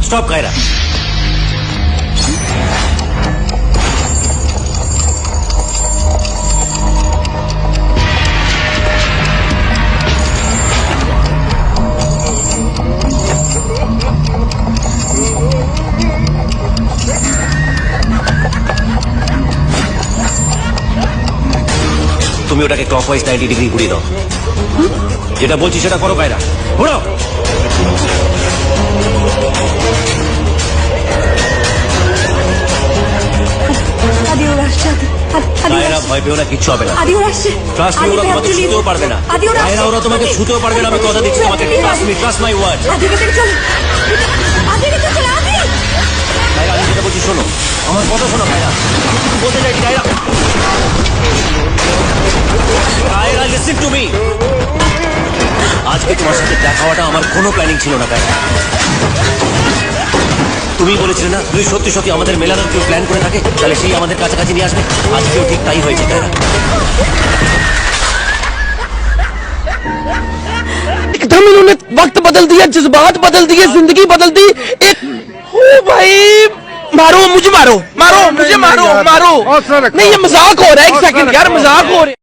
Stop Kiara. তুমি ওটাকে clockwise 90 degree ঘুরিয়ে দাও। যেটা বলছি সেটা করো কায়রা, ঘোরাও। কায়রা ভয় পেও না, কিচ্ছু হবে না। ট্রাস্ট মি, ওরা তোমাকে ছুতেও পারবে না। কায়রা ওরা তোমাকে ছুতেও পারবে না, আমি কথা দিচ্ছি তোমাকে। Trust me, trust my word. Kaira আমি যেটা বলছি শোনো, আমার কথা শোনো কায়রা, কিছু বলতে চাই Kiara. Kiara listen to me. আজকে তোমার সাথে দেখা হওয়াটা আমার কোনো প্ল্যানিং ছিল না কায়রা। তুমি বলেছিলে না তুমি সত্যি সত্যি আমাদের মেলানোর কেউ প্ল্যান করে থাকে, তাহলে সেই আমাদের কাছাকাছি নিয়ে আসবে। আজকেও ঠিক তাই হয়েছে কায়রা। एकदम इन्होंने वक्त बदल दिया, जज्बात बदल दिए, जिंदगी बदल दी। एक ओ भाई मारो मुझे, मारो मारो मुझे, मारो मारो। नहीं ये मजाक हो रहा है, एक सेकंड यार, मजाक हो रहा है।